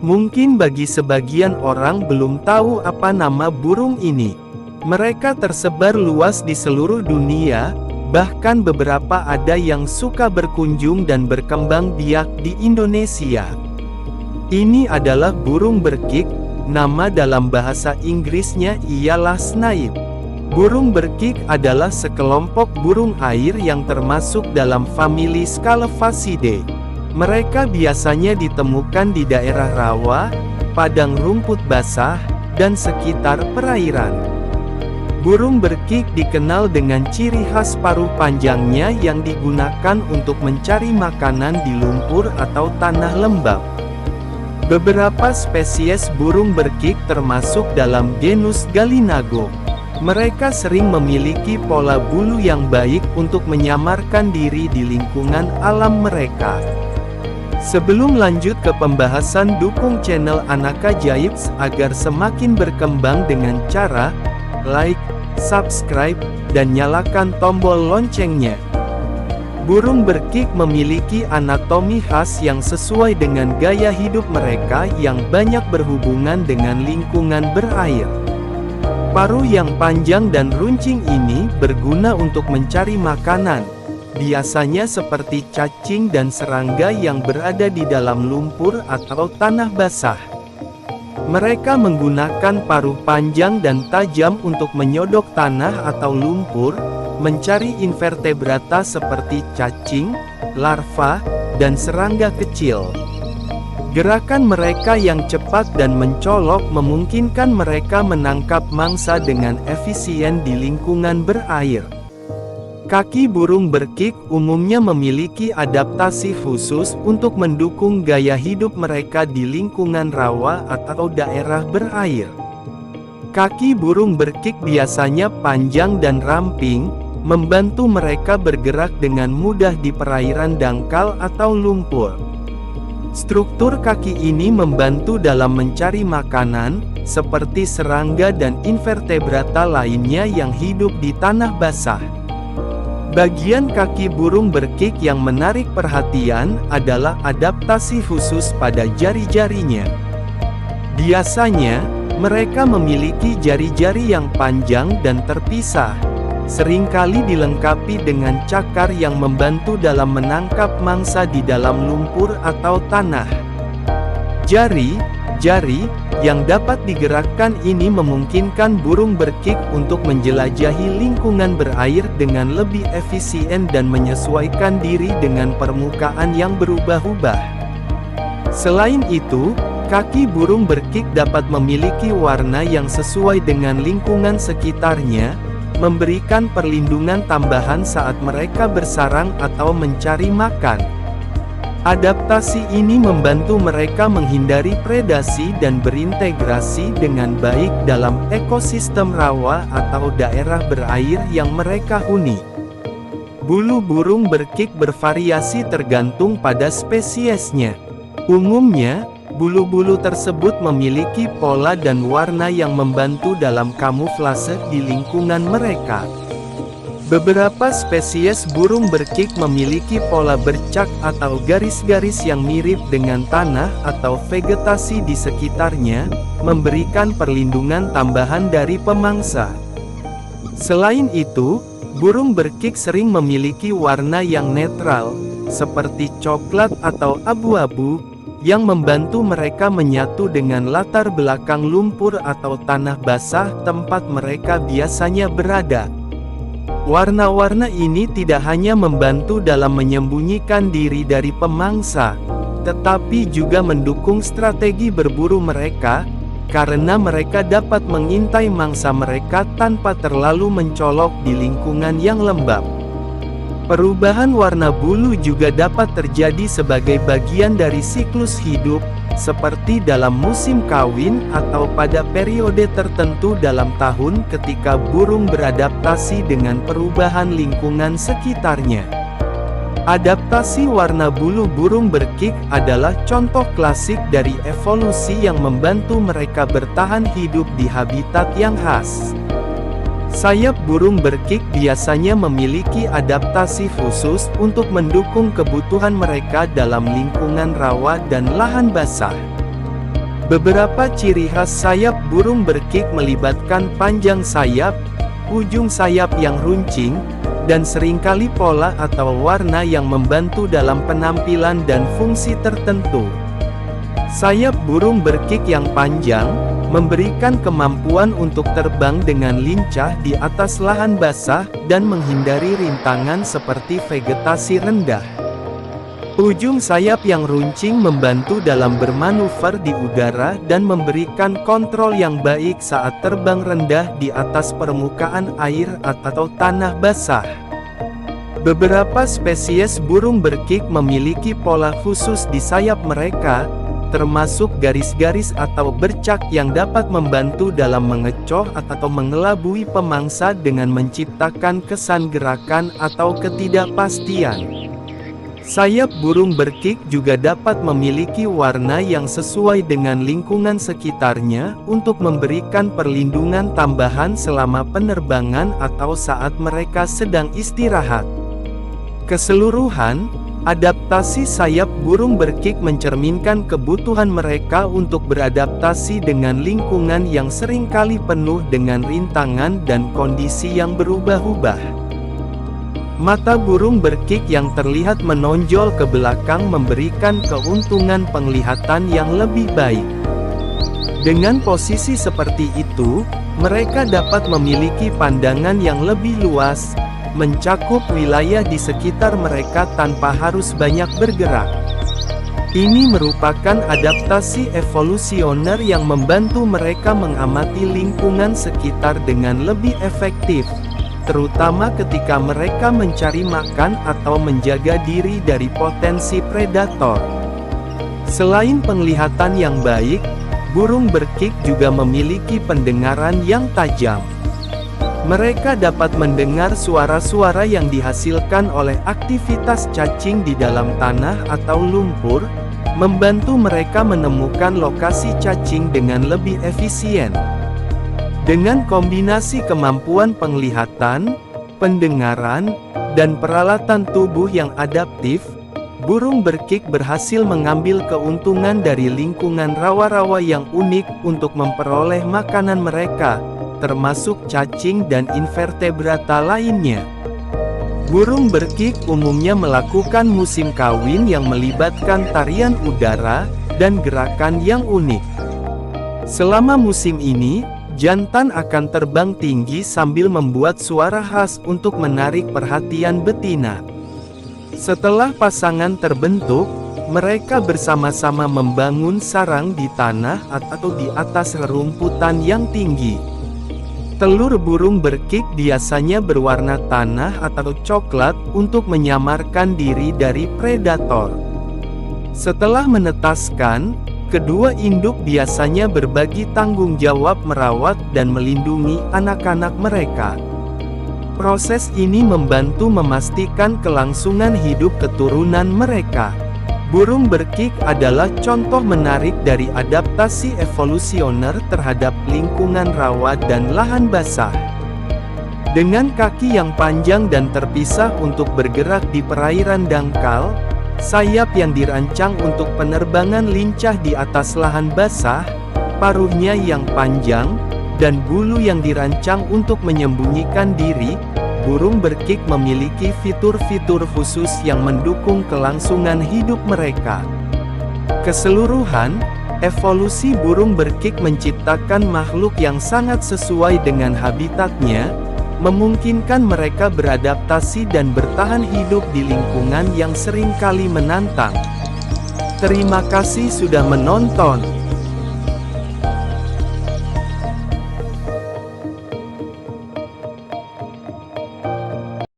Mungkin bagi sebagian orang belum tahu apa nama burung ini. Mereka tersebar luas di seluruh dunia, bahkan beberapa ada yang suka berkunjung dan berkembang biak di Indonesia. Ini adalah burung berkik, nama dalam bahasa Inggrisnya ialah snipe. Burung berkik adalah sekelompok burung air yang termasuk dalam famili Scalafacidae. Mereka biasanya ditemukan di daerah rawa, padang rumput basah, dan sekitar perairan. Burung berkik dikenal dengan ciri khas paruh panjangnya yang digunakan untuk mencari makanan di lumpur atau tanah lembab. Beberapa spesies burung berkik termasuk dalam genus Gallinago. Mereka sering memiliki pola bulu yang baik untuk menyamarkan diri di lingkungan alam mereka. Sebelum lanjut ke pembahasan, dukung channel Anak Ajaib agar semakin berkembang dengan cara like, subscribe, dan nyalakan tombol loncengnya. Burung berkik memiliki anatomi khas yang sesuai dengan gaya hidup mereka yang banyak berhubungan dengan lingkungan berair. Paruh yang panjang dan runcing ini berguna untuk mencari makanan, biasanya seperti cacing dan serangga yang berada di dalam lumpur atau tanah basah. Mereka menggunakan paruh panjang dan tajam untuk menyodok tanah atau lumpur, mencari invertebrata seperti cacing, larva, dan serangga kecil. Gerakan mereka yang cepat dan mencolok memungkinkan mereka menangkap mangsa dengan efisien di lingkungan berair. Kaki burung berkik umumnya memiliki adaptasi khusus untuk mendukung gaya hidup mereka di lingkungan rawa atau daerah berair. Kaki burung berkik biasanya panjang dan ramping, membantu mereka bergerak dengan mudah di perairan dangkal atau lumpur. Struktur kaki ini membantu dalam mencari makanan, seperti serangga dan invertebrata lainnya yang hidup di tanah basah. Bagian kaki burung berkik yang menarik perhatian adalah adaptasi khusus pada jari-jarinya. Biasanya, mereka memiliki jari-jari yang panjang dan terpisah, seringkali dilengkapi dengan cakar yang membantu dalam menangkap mangsa di dalam lumpur atau tanah. Jari yang dapat digerakkan ini memungkinkan burung berkik untuk menjelajahi lingkungan berair dengan lebih efisien dan menyesuaikan diri dengan permukaan yang berubah-ubah. Selain itu, kaki burung berkik dapat memiliki warna yang sesuai dengan lingkungan sekitarnya, memberikan perlindungan tambahan saat mereka bersarang atau mencari makan. Adaptasi ini membantu mereka menghindari predasi dan berintegrasi dengan baik dalam ekosistem rawa atau daerah berair yang mereka huni. Bulu burung berkik bervariasi tergantung pada spesiesnya. Umumnya, bulu-bulu tersebut memiliki pola dan warna yang membantu dalam kamuflase di lingkungan mereka. Beberapa spesies burung berkik memiliki pola bercak atau garis-garis yang mirip dengan tanah atau vegetasi di sekitarnya, memberikan perlindungan tambahan dari pemangsa. Selain itu, burung berkik sering memiliki warna yang netral, seperti coklat atau abu-abu, yang membantu mereka menyatu dengan latar belakang lumpur atau tanah basah tempat mereka biasanya berada. Warna-warna ini tidak hanya membantu dalam menyembunyikan diri dari pemangsa, tetapi juga mendukung strategi berburu mereka, karena mereka dapat mengintai mangsa mereka tanpa terlalu mencolok di lingkungan yang lembab. Perubahan warna bulu juga dapat terjadi sebagai bagian dari siklus hidup, seperti dalam musim kawin atau pada periode tertentu dalam tahun ketika burung beradaptasi dengan perubahan lingkungan sekitarnya. Adaptasi warna bulu burung berkik adalah contoh klasik dari evolusi yang membantu mereka bertahan hidup di habitat yang khas. Sayap burung berkik biasanya memiliki adaptasi khusus untuk mendukung kebutuhan mereka dalam lingkungan rawa dan lahan basah. Beberapa ciri khas sayap burung berkik melibatkan panjang sayap, ujung sayap yang runcing, dan seringkali pola atau warna yang membantu dalam penampilan dan fungsi tertentu. Sayap burung berkik yang panjang memberikan kemampuan untuk terbang dengan lincah di atas lahan basah dan menghindari rintangan seperti vegetasi rendah. Ujung sayap yang runcing membantu dalam bermanuver di udara dan memberikan kontrol yang baik saat terbang rendah di atas permukaan air atau tanah basah. Beberapa spesies burung berkik memiliki pola khusus di sayap mereka, termasuk garis-garis atau bercak yang dapat membantu dalam mengecoh atau mengelabui pemangsa dengan menciptakan kesan gerakan atau ketidakpastian. Sayap burung berkik juga dapat memiliki warna yang sesuai dengan lingkungan sekitarnya untuk memberikan perlindungan tambahan selama penerbangan atau saat mereka sedang istirahat. Keseluruhan, adaptasi sayap burung berkik mencerminkan kebutuhan mereka untuk beradaptasi dengan lingkungan yang seringkali penuh dengan rintangan dan kondisi yang berubah-ubah. Mata burung berkik yang terlihat menonjol ke belakang memberikan keuntungan penglihatan yang lebih baik. Dengan posisi seperti itu, mereka dapat memiliki pandangan yang lebih luas, mencakup wilayah di sekitar mereka tanpa harus banyak bergerak. Ini merupakan adaptasi evolusioner yang membantu mereka mengamati lingkungan sekitar dengan lebih efektif, terutama ketika mereka mencari makan atau menjaga diri dari potensi predator. Selain penglihatan yang baik, burung berkik juga memiliki pendengaran yang tajam. Mereka dapat mendengar suara-suara yang dihasilkan oleh aktivitas cacing di dalam tanah atau lumpur, membantu mereka menemukan lokasi cacing dengan lebih efisien. Dengan kombinasi kemampuan penglihatan, pendengaran, dan peralatan tubuh yang adaptif, burung berkik berhasil mengambil keuntungan dari lingkungan rawa-rawa yang unik untuk memperoleh makanan mereka, termasuk cacing dan invertebrata lainnya. Burung berkik umumnya melakukan musim kawin yang melibatkan tarian udara dan gerakan yang unik. Selama musim ini, jantan akan terbang tinggi sambil membuat suara khas untuk menarik perhatian betina. Setelah pasangan terbentuk, mereka bersama-sama membangun sarang di tanah atau di atas rerumputan yang tinggi. Telur burung berkik biasanya berwarna tanah atau coklat untuk menyamarkan diri dari predator. Setelah menetaskan, kedua induk biasanya berbagi tanggung jawab merawat dan melindungi anak-anak mereka. Proses ini membantu memastikan kelangsungan hidup keturunan mereka. Burung berkik adalah contoh menarik dari adaptasi evolusioner terhadap lingkungan rawa dan lahan basah. Dengan kaki yang panjang dan terpisah untuk bergerak di perairan dangkal, sayap yang dirancang untuk penerbangan lincah di atas lahan basah, paruhnya yang panjang, dan bulu yang dirancang untuk menyembunyikan diri, burung berkik memiliki fitur-fitur khusus yang mendukung kelangsungan hidup mereka. Keseluruhan, evolusi burung berkik menciptakan makhluk yang sangat sesuai dengan habitatnya, memungkinkan mereka beradaptasi dan bertahan hidup di lingkungan yang seringkali menantang. Terima kasih sudah menonton.